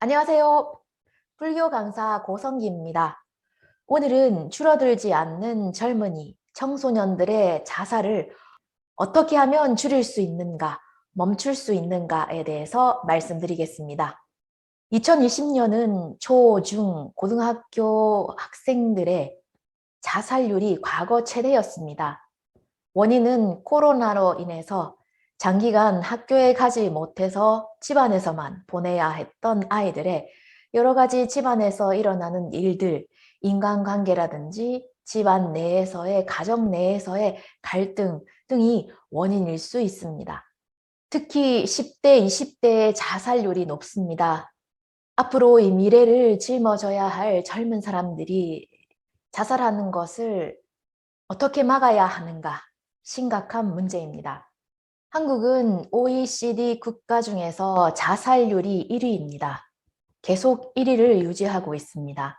안녕하세요. 불교 강사 고성기입니다. 오늘은 줄어들지 않는 젊은이, 청소년들의 자살을 어떻게 하면 줄일 수 있는가, 멈출 수 있는가에 대해서 말씀드리겠습니다. 2020년은 초, 중, 고등학교 학생들의 자살률이 과거 최대였습니다. 원인은 코로나로 인해서 장기간 학교에 가지 못해서 집안에서만 보내야 했던 아이들의 여러 가지 집안에서 일어나는 일들, 인간관계라든지 집안 내에서의, 가정 내에서의 갈등 등이 원인일 수 있습니다. 특히 10대, 20대의 자살률이 높습니다. 앞으로 이 미래를 짊어져야 할 젊은 사람들이 자살하는 것을 어떻게 막아야 하는가? 심각한 문제입니다. 한국은 OECD 국가 중에서 자살률이 1위입니다. 계속 1위를 유지하고 있습니다.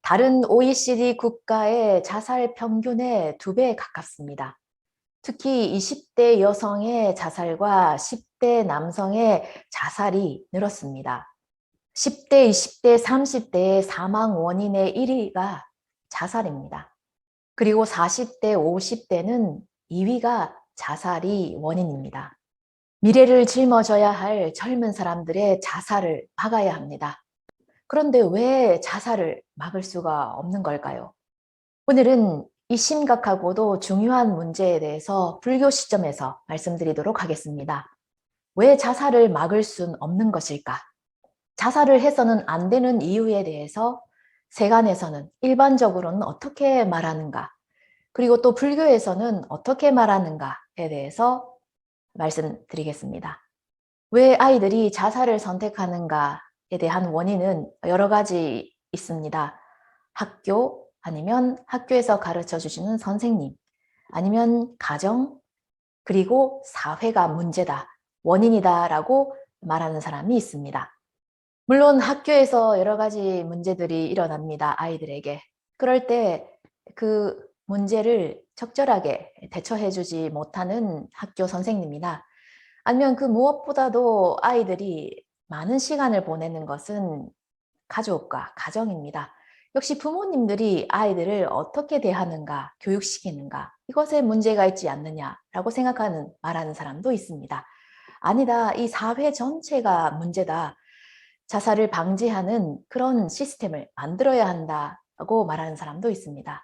다른 OECD 국가의 자살 평균의 2배 가깝습니다. 특히 20대 여성의 자살과 10대 남성의 자살이 늘었습니다. 10대, 20대, 30대의 사망 원인의 1위가 자살입니다. 그리고 40대, 50대는 2위가 자살이 원인입니다. 미래를 짊어져야 할 젊은 사람들의 자살을 막아야 합니다. 그런데 왜 자살을 막을 수가 없는 걸까요? 오늘은 이 심각하고도 중요한 문제에 대해서 불교 시점에서 말씀드리도록 하겠습니다. 왜 자살을 막을 순 없는 것일까? 자살을 해서는 안 되는 이유에 대해서 세간에서는 일반적으로는 어떻게 말하는가? 그리고 또 불교에서는 어떻게 말하는가에 대해서 말씀드리겠습니다. 왜 아이들이 자살을 선택하는가에 대한 원인은 여러 가지 있습니다. 학교, 아니면 학교에서 가르쳐 주시는 선생님, 아니면 가정, 그리고 사회가 문제다, 원인이다라고 말하는 사람이 있습니다. 물론 학교에서 여러 가지 문제들이 일어납니다, 아이들에게. 그럴 때 그 문제를 적절하게 대처해 주지 못하는 학교 선생님이나 아니면 그 무엇보다도 아이들이 많은 시간을 보내는 것은 가족과 가정입니다. 역시 부모님들이 아이들을 어떻게 대하는가, 교육시키는가, 이것에 문제가 있지 않느냐라고 생각하는, 말하는 사람도 있습니다. 아니다, 이 사회 전체가 문제다. 자살을 방지하는 그런 시스템을 만들어야 한다고 말하는 사람도 있습니다.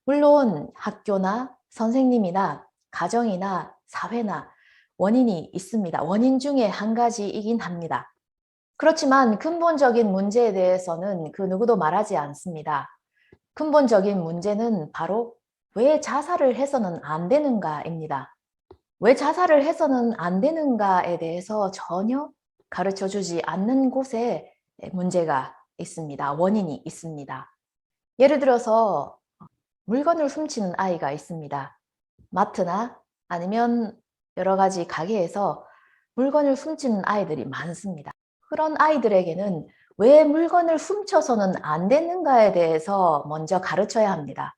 물론 학교나 선생님이나 가정이나 사회나 원인이 있습니다. 원인 중에 한 가지이긴 합니다. 그렇지만 근본적인 문제에 대해서는 그 누구도 말하지 않습니다. 근본적인 문제는 바로 왜 자살을 해서는 안 되는가입니다. 왜 자살을 해서는 안 되는가에 대해서 전혀 가르쳐 주지 않는 곳에 문제가 있습니다. 원인이 있습니다. 예를 들어서 물건을 훔치는 아이가 있습니다. 마트나 아니면 여러 가지 가게에서 물건을 훔치는 아이들이 많습니다. 그런 아이들에게는 왜 물건을 훔쳐서는 안 되는가에 대해서 먼저 가르쳐야 합니다.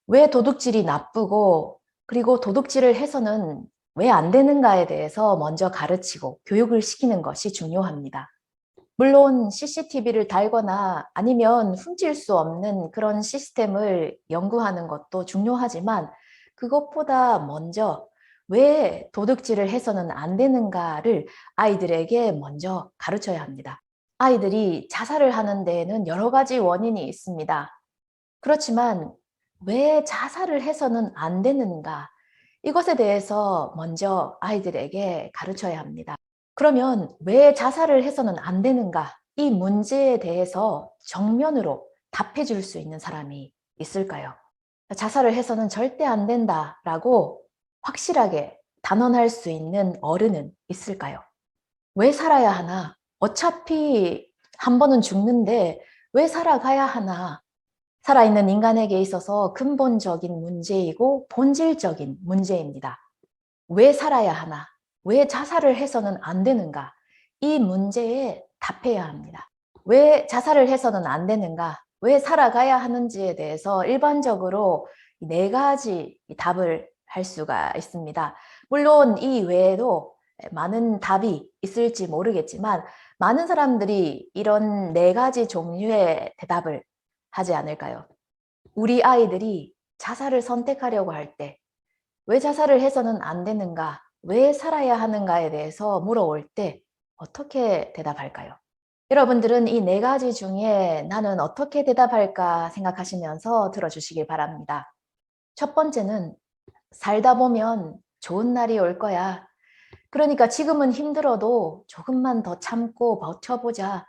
왜 도둑질이 나쁘고 그리고 도둑질을 해서는 왜 안 되는가에 대해서 먼저 가르치고 교육을 시키는 것이 중요합니다. 물론 CCTV를 달거나 아니면 훔칠 수 없는 그런 시스템을 연구하는 것도 중요하지만 그것보다 먼저 왜 도둑질을 해서는 안 되는가를 아이들에게 먼저 가르쳐야 합니다. 아이들이 자살을 하는 데에는 여러 가지 원인이 있습니다. 그렇지만 왜 자살을 해서는 안 되는가? 이것에 대해서 먼저 아이들에게 가르쳐야 합니다. 그러면 왜 자살을 해서는 안 되는가? 이 문제에 대해서 정면으로 답해 줄 수 있는 사람이 있을까요? 자살을 해서는 절대 안 된다라고 확실하게 단언할 수 있는 어른은 있을까요? 왜 살아야 하나? 어차피 한 번은 죽는데 왜 살아가야 하나? 살아있는 인간에게 있어서 근본적인 문제이고 본질적인 문제입니다. 왜 살아야 하나? 왜 자살을 해서는 안 되는가? 이 문제에 답해야 합니다. 왜 자살을 해서는 안 되는가? 왜 살아가야 하는지에 대해서 일반적으로 4가지 답을 할 수가 있습니다. 물론 이 외에도 많은 답이 있을지 모르겠지만 많은 사람들이 이런 네 가지 종류의 대답을 하지 않을까요? 우리 아이들이 자살을 선택하려고 할 때, 왜 자살을 해서는 안 되는가? 왜 살아야 하는가에 대해서 물어올 때 어떻게 대답할까요? 여러분들은 이 네 가지 중에 나는 어떻게 대답할까 생각하시면서 들어주시길 바랍니다. 첫 번째는 살다 보면 좋은 날이 올 거야. 그러니까 지금은 힘들어도 조금만 더 참고 버텨보자.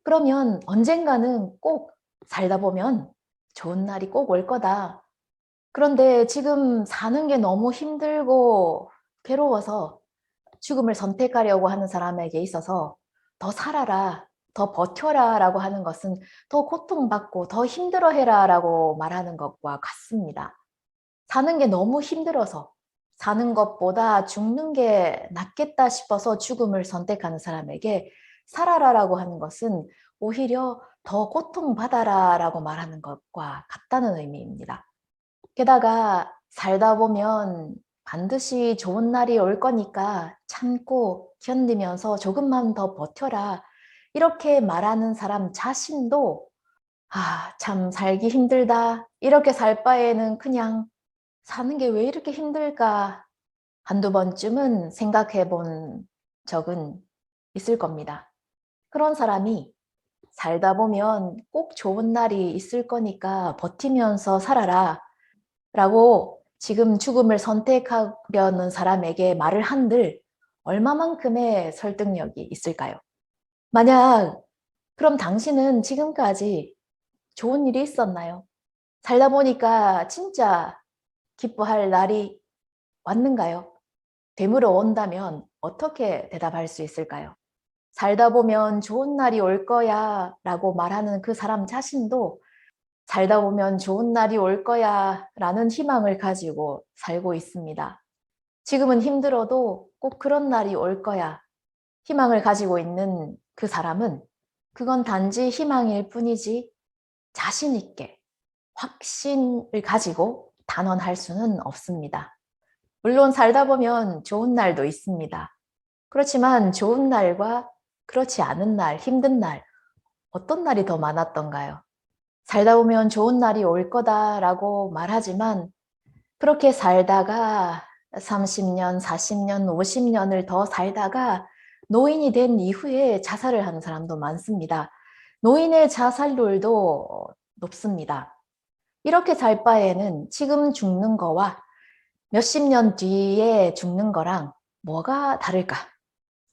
그러면 언젠가는 꼭 살다 보면 좋은 날이 꼭 올 거다. 그런데 지금 사는 게 너무 힘들고 괴로워서 죽음을 선택하려고 하는 사람에게 있어서 더 살아라, 더 버텨라 라고 하는 것은 더 고통받고 더 힘들어해라 라고 말하는 것과 같습니다. 사는 게 너무 힘들어서 사는 것보다 죽는 게 낫겠다 싶어서 죽음을 선택하는 사람에게 살아라라고 하는 것은 오히려 더 고통받아라라고 말하는 것과 같다는 의미입니다. 게다가 살다 보면 반드시 좋은 날이 올 거니까 참고 견디면서 조금만 더 버텨라. 이렇게 말하는 사람 자신도 참 살기 힘들다. 이렇게 살 바에는 그냥 사는 게 왜 이렇게 힘들까? 한두 번쯤은 생각해 본 적은 있을 겁니다. 그런 사람이 살다 보면 꼭 좋은 날이 있을 거니까 버티면서 살아라 라고 지금 죽음을 선택하려는 사람에게 말을 한들 얼마만큼의 설득력이 있을까요? 만약 그럼 당신은 지금까지 좋은 일이 있었나요? 살다 보니까 진짜 기뻐할 날이 왔는가요? 되물어 온다면 어떻게 대답할 수 있을까요? 살다 보면 좋은 날이 올 거야 라고 말하는 그 사람 자신도 살다 보면 좋은 날이 올 거야 라는 희망을 가지고 살고 있습니다. 지금은 힘들어도 꼭 그런 날이 올 거야. 희망을 가지고 있는 그 사람은 그건 단지 희망일 뿐이지 자신 있게 확신을 가지고 단언할 수는 없습니다. 물론 살다 보면 좋은 날도 있습니다. 그렇지만 좋은 날과 그렇지 않은 날, 힘든 날, 어떤 날이 더 많았던가요? 살다 보면 좋은 날이 올 거다라고 말하지만 그렇게 살다가 30년, 40년, 50년을 더 살다가 노인이 된 이후에 자살을 하는 사람도 많습니다. 노인의 자살률도 높습니다. 이렇게 살 바에는 지금 죽는 거와 몇십 년 뒤에 죽는 거랑 뭐가 다를까?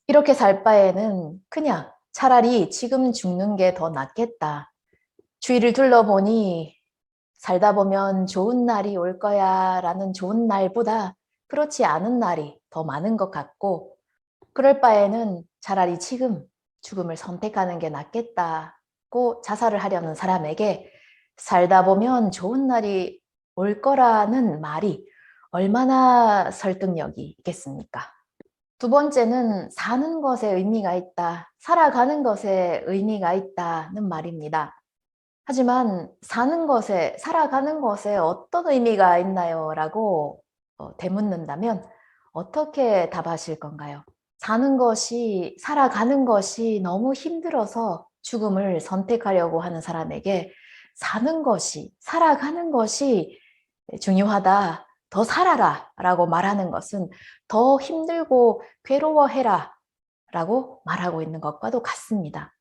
이렇게 살 바에는 그냥 차라리 지금 죽는 게 더 낫겠다. 주위를 둘러보니 살다 보면 좋은 날이 올 거야 라는 좋은 날보다 그렇지 않은 날이 더 많은 것 같고 그럴 바에는 차라리 지금 죽음을 선택하는 게 낫겠다고 자살을 하려는 사람에게 살다 보면 좋은 날이 올 거라는 말이 얼마나 설득력이 있겠습니까? 두 번째는 사는 것에 의미가 있다, 살아가는 것에 의미가 있다는 말입니다. 하지만 사는 것에, 살아가는 것에 어떤 의미가 있나요? 라고 되묻는다면 어떻게 답하실 건가요? 사는 것이, 살아가는 것이 너무 힘들어서 죽음을 선택하려고 하는 사람에게 사는 것이, 살아가는 것이 중요하다. 더 살아라 라고 말하는 것은 더 힘들고 괴로워해라 라고 말하고 있는 것과도 같습니다.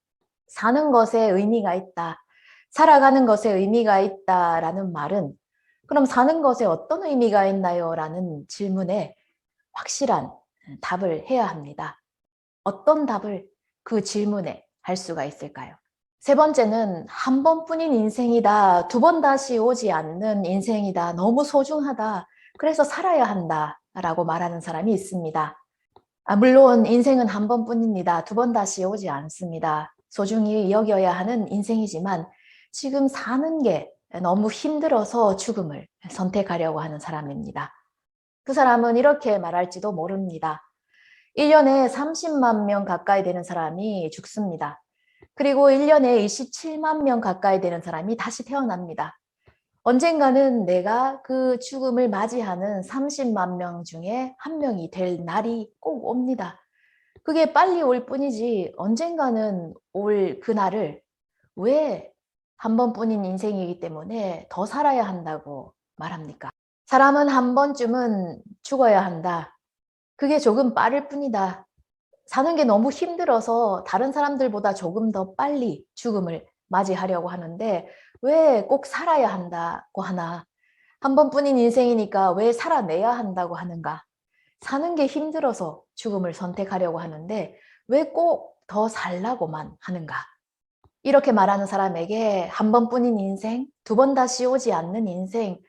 사는 것에 의미가 있다. 살아가는 것에 의미가 있다라는 말은 그럼 사는 것에 어떤 의미가 있나요? 라는 질문에 확실한 답을 해야 합니다. 어떤 답을 그 질문에 할 수가 있을까요? 세 번째는 한 번뿐인 인생이다. 두 번 다시 오지 않는 인생이다. 너무 소중하다. 그래서 살아야 한다. 라고 말하는 사람이 있습니다. 물론 인생은 한 번뿐입니다. 두 번 다시 오지 않습니다. 소중히 여겨야 하는 인생이지만 지금 사는 게 너무 힘들어서 죽음을 선택하려고 하는 사람입니다. 그 사람은 이렇게 말할지도 모릅니다. 1년에 30만 명 가까이 되는 사람이 죽습니다. 그리고 1년에 27만 명 가까이 되는 사람이 다시 태어납니다. 언젠가는 내가 그 죽음을 맞이하는 30만 명 중에 한 명이 될 날이 꼭 옵니다. 그게 빨리 올 뿐이지 언젠가는 올 그날을 왜 한 번뿐인 인생이기 때문에 더 살아야 한다고 말합니까? 사람은 한 번쯤은 죽어야 한다. 그게 조금 빠를 뿐이다. 사는 게 너무 힘들어서 다른 사람들보다 조금 더 빨리 죽음을 맞이하려고 하는데 왜 꼭 살아야 한다고 하나? 한 번뿐인 인생이니까 왜 살아내야 한다고 하는가? 사는 게 힘들어서 죽음을 선택하려고 하는데 왜 꼭 더 살라고만 하는가? 이렇게 말하는 사람에게 한 번뿐인 인생, 두 번 다시 오지 않는 인생,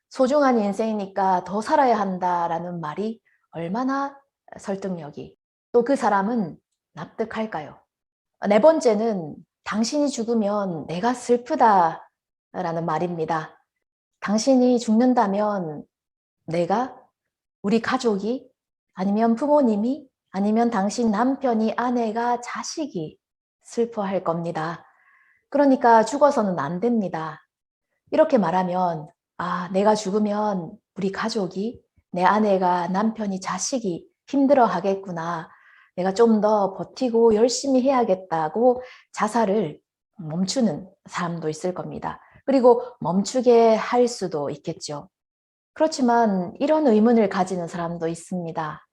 소중한 인생이니까 더 살아야 한다라는 말이 얼마나 설득력이, 또 그 사람은 납득할까요? 네 번째는 당신이 죽으면 내가 슬프다라는 말입니다. 당신이 죽는다면 내가, 우리 가족이, 아니면 부모님이, 아니면 당신 남편이, 아내가, 자식이 슬퍼할 겁니다. 그러니까 죽어서는 안 됩니다. 이렇게 말하면 내가 죽으면 우리 가족이, 내 아내가, 남편이, 자식이 힘들어 하겠구나. 내가 좀 더 버티고 열심히 해야겠다고 자살을 멈추는 사람도 있을 겁니다. 그리고 멈추게 할 수도 있겠죠. 그렇지만 이런 의문을 가지는 사람도 있습니다.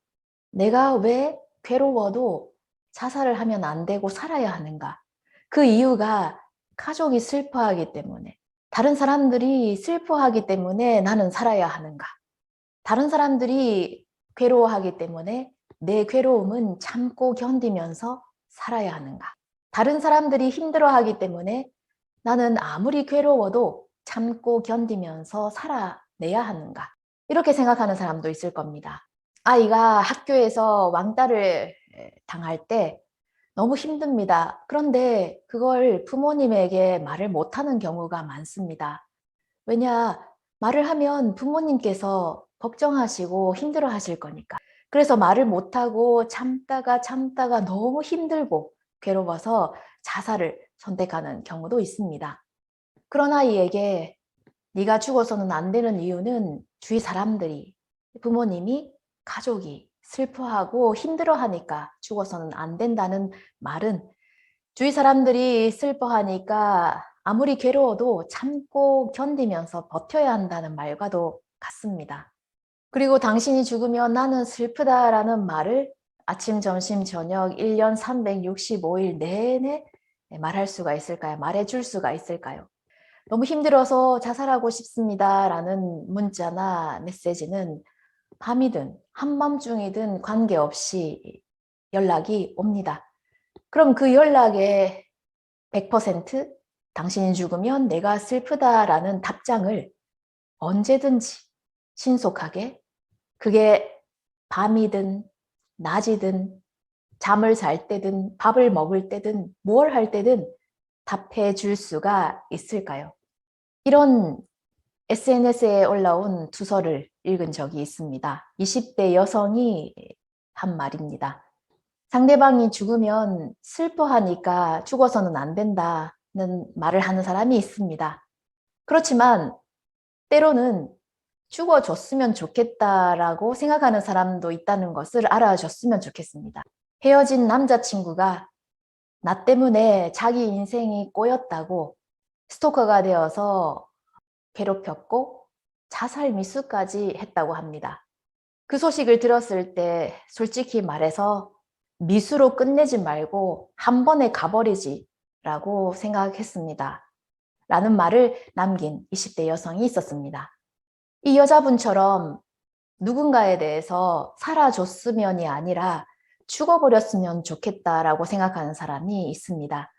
내가 왜 괴로워도 자살을 하면 안 되고 살아야 하는가? 그 이유가 가족이 슬퍼하기 때문에, 다른 사람들이 슬퍼하기 때문에 나는 살아야 하는가? 다른 사람들이 괴로워하기 때문에 내 괴로움은 참고 견디면서 살아야 하는가? 다른 사람들이 힘들어하기 때문에 나는 아무리 괴로워도 참고 견디면서 살아내야 하는가? 이렇게 생각하는 사람도 있을 겁니다. 아이가 학교에서 왕따를 당할 때 너무 힘듭니다. 그런데 그걸 부모님에게 말을 못하는 경우가 많습니다. 왜냐, 말을 하면 부모님께서 걱정하시고 힘들어 하실 거니까. 그래서 말을 못하고 참다가 너무 힘들고 괴로워서 자살을 선택하는 경우도 있습니다. 그런 아이에게 네가 죽어서는 안 되는 이유는 주위 사람들이, 부모님이, 가족이 슬퍼하고 힘들어하니까 죽어서는 안 된다는 말은 주위 사람들이 슬퍼하니까 아무리 괴로워도 참고 견디면서 버텨야 한다는 말과도 같습니다. 그리고 당신이 죽으면 나는 슬프다라는 말을 아침, 점심, 저녁 1년 365일 내내 말할 수가 있을까요? 말해줄 수가 있을까요? 너무 힘들어서 자살하고 싶습니다라는 문자나 메시지는 밤이든 한밤중이든 관계없이 연락이 옵니다. 그럼 그 연락에 100% 당신이 죽으면 내가 슬프다라는 답장을 언제든지 신속하게, 그게 밤이든 낮이든 잠을 잘 때든 밥을 먹을 때든 뭘 할 때든 답해 줄 수가 있을까요? 이런 SNS에 올라온 주소를 읽은 적이 있습니다. 20대 여성이 한 말입니다. 상대방이 죽으면 슬퍼하니까 죽어서는 안 된다는 말을 하는 사람이 있습니다. 그렇지만 때로는 죽어줬으면 좋겠다라고 생각하는 사람도 있다는 것을 알아줬으면 좋겠습니다. 헤어진 남자친구가 나 때문에 자기 인생이 꼬였다고 스토커가 되어서 괴롭혔고 자살 미수까지 했다고 합니다. 그 소식을 들었을 때 솔직히 말해서 미수로 끝내지 말고 한 번에 가버리지 라고 생각했습니다. 라는 말을 남긴 20대 여성이 있었습니다. 이 여자분처럼 누군가에 대해서 살아줬으면이 아니라 죽어버렸으면 좋겠다라고 생각하는 사람이 있습니다.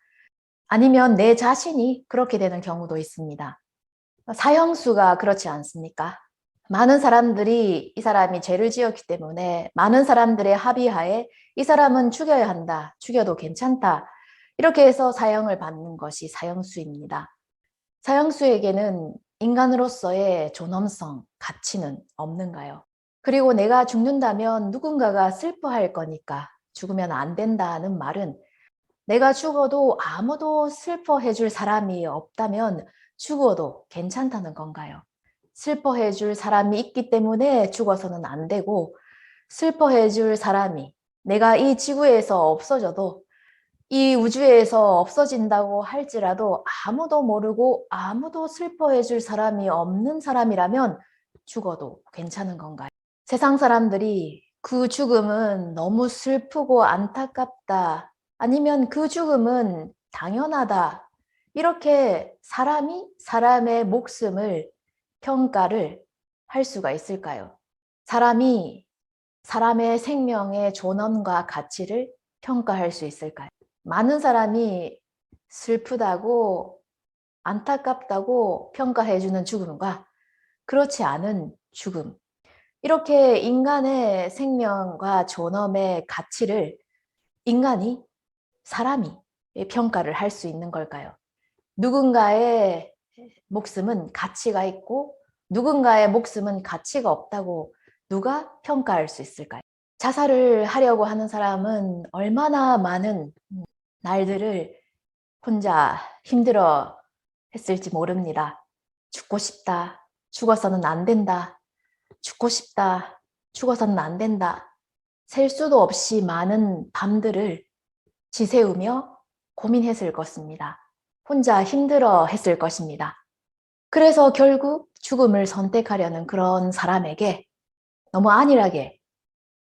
아니면 내 자신이 그렇게 되는 경우도 있습니다. 사형수가 그렇지 않습니까? 많은 사람들이 이 사람이 죄를 지었기 때문에 많은 사람들의 합의하에 이 사람은 죽여야 한다, 죽여도 괜찮다, 이렇게 해서 사형을 받는 것이 사형수입니다. 사형수에게는 인간으로서의 존엄성, 가치는 없는가요? 그리고 내가 죽는다면 누군가가 슬퍼할 거니까 죽으면 안 된다는 말은 내가 죽어도 아무도 슬퍼해 줄 사람이 없다면 죽어도 괜찮다는 건가요? 슬퍼해 줄 사람이 있기 때문에 죽어서는 안 되고, 슬퍼해 줄 사람이 내가 이 지구에서 없어져도 이 우주에서 없어진다고 할지라도 아무도 모르고 아무도 슬퍼해 줄 사람이 없는 사람이라면 죽어도 괜찮은 건가요? 세상 사람들이 그 죽음은 너무 슬프고 안타깝다, 아니면 그 죽음은 당연하다, 이렇게 사람이 사람의 목숨을 평가를 할 수가 있을까요? 사람이 사람의 생명의 존엄과 가치를 평가할 수 있을까요? 많은 사람이 슬프다고 안타깝다고 평가해주는 죽음과 그렇지 않은 죽음, 이렇게 인간의 생명과 존엄의 가치를 인간이, 사람이 평가를 할 수 있는 걸까요? 누군가의 목숨은 가치가 있고 누군가의 목숨은 가치가 없다고 누가 평가할 수 있을까요? 자살을 하려고 하는 사람은 얼마나 많은 날들을 혼자 힘들어 했을지 모릅니다. 죽고 싶다, 죽어서는 안 된다, 죽고 싶다, 죽어서는 안 된다. 셀 수도 없이 많은 밤들을 지새우며 고민했을 것입니다. 혼자 힘들어 했을 것입니다. 그래서 결국 죽음을 선택하려는 그런 사람에게 너무 안일하게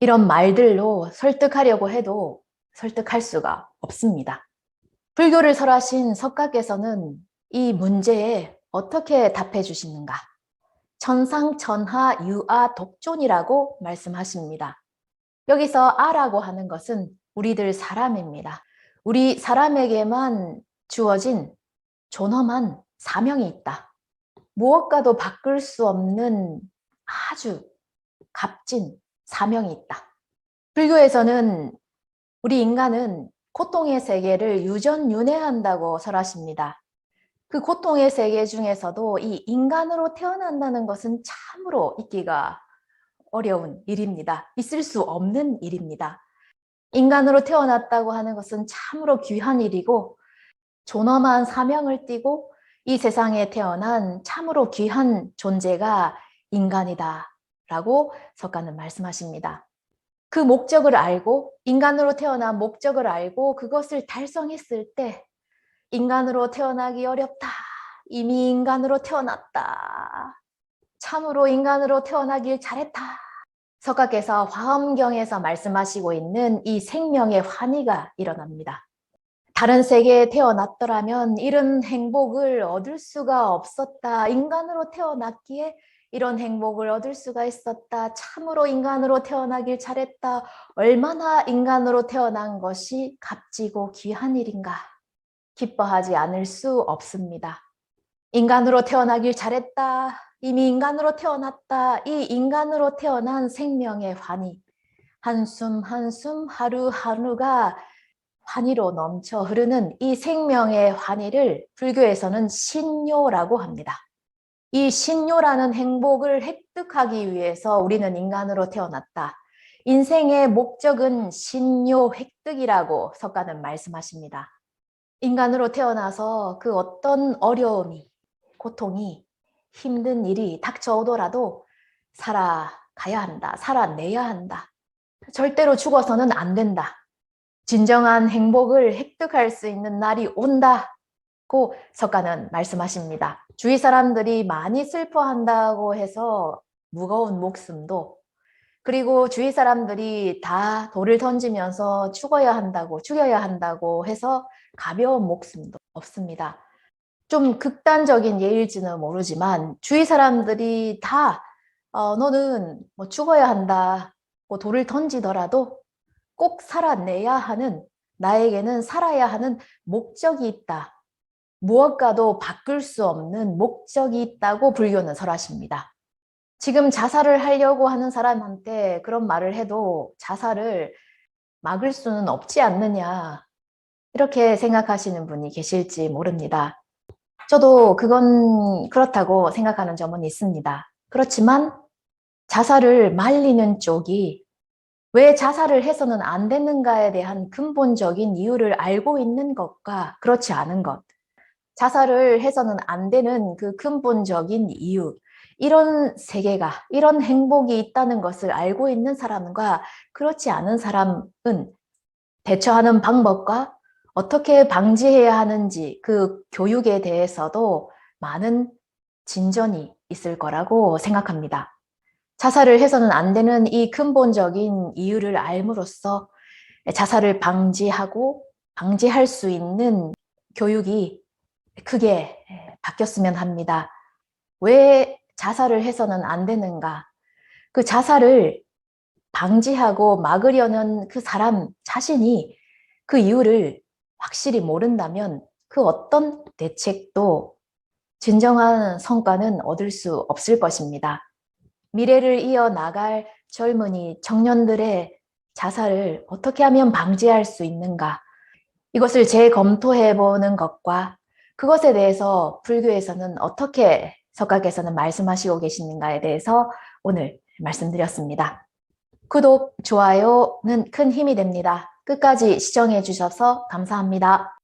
이런 말들로 설득하려고 해도 설득할 수가 없습니다. 불교를 설하신 석가께서는 이 문제에 어떻게 답해 주시는가? 천상천하 유아 독존이라고 말씀하십니다. 여기서 아라고 하는 것은 우리들 사람입니다. 우리 사람에게만 주어진 존엄한 사명이 있다. 무엇과도 바꿀 수 없는 아주 값진 사명이 있다. 불교에서는 우리 인간은 고통의 세계를 유전윤회한다고 설하십니다. 그 고통의 세계 중에서도 이 인간으로 태어난다는 것은 참으로 있기가 어려운 일입니다. 있을 수 없는 일입니다. 인간으로 태어났다고 하는 것은 참으로 귀한 일이고 존엄한 사명을 띠고 이 세상에 태어난 참으로 귀한 존재가 인간이다 라고 석가는 말씀하십니다. 그 목적을 알고, 인간으로 태어난 목적을 알고 그것을 달성했을 때 인간으로 태어나기 어렵다, 이미 인간으로 태어났다, 참으로 인간으로 태어나길 잘했다, 석가께서 화엄경에서 말씀하시고 있는 이 생명의 환희가 일어납니다. 다른 세계에 태어났더라면 이런 행복을 얻을 수가 없었다. 인간으로 태어났기에 이런 행복을 얻을 수가 있었다. 참으로 인간으로 태어나길 잘했다. 얼마나 인간으로 태어난 것이 값지고 귀한 일인가. 기뻐하지 않을 수 없습니다. 인간으로 태어나길 잘했다. 이미 인간으로 태어났다. 이 인간으로 태어난 생명의 환희. 한숨 한숨 하루하루가 환희로 넘쳐 흐르는 이 생명의 환희를 불교에서는 신요라고 합니다. 이 신요라는 행복을 획득하기 위해서 우리는 인간으로 태어났다. 인생의 목적은 신요 획득이라고 석가는 말씀하십니다. 인간으로 태어나서 그 어떤 어려움이, 고통이, 힘든 일이 닥쳐오더라도 살아가야 한다. 살아내야 한다. 절대로 죽어서는 안 된다. 진정한 행복을 획득할 수 있는 날이 온다고 석가는 말씀하십니다. 주위 사람들이 많이 슬퍼한다고 해서 무거운 목숨도, 그리고 주위 사람들이 다 돌을 던지면서 죽어야 한다고 해서 가벼운 목숨도 없습니다. 좀 극단적인 예일지는 모르지만 주위 사람들이 다 너는 뭐 죽어야 한다고 돌을 던지더라도 꼭 살아내야 하는, 나에게는 살아야 하는 목적이 있다. 무엇과도 바꿀 수 없는 목적이 있다고 불교는 설하십니다. 지금 자살을 하려고 하는 사람한테 그런 말을 해도 자살을 막을 수는 없지 않느냐, 이렇게 생각하시는 분이 계실지 모릅니다. 저도 그건 그렇다고 생각하는 점은 있습니다. 그렇지만 자살을 말리는 쪽이 왜 자살을 해서는 안 되는가에 대한 근본적인 이유를 알고 있는 것과 그렇지 않은 것, 자살을 해서는 안 되는 그 근본적인 이유, 이런 세계가, 이런 행복이 있다는 것을 알고 있는 사람과 그렇지 않은 사람은 대처하는 방법과 어떻게 방지해야 하는지 그 교육에 대해서도 많은 진전이 있을 거라고 생각합니다. 자살을 해서는 안 되는 이 근본적인 이유를 알므로써 자살을 방지할 수 있는 교육이 크게 바뀌었으면 합니다. 왜 자살을 해서는 안 되는가? 그 자살을 방지하고 막으려는 그 사람 자신이 그 이유를 확실히 모른다면 그 어떤 대책도 진정한 성과는 얻을 수 없을 것입니다. 미래를 이어나갈 젊은이, 청년들의 자살을 어떻게 하면 방지할 수 있는가? 이것을 재검토해 보는 것과 그것에 대해서 불교에서는 어떻게 석가께서는 말씀하시고 계시는가에 대해서 오늘 말씀드렸습니다. 구독, 좋아요는 큰 힘이 됩니다. 끝까지 시청해 주셔서 감사합니다.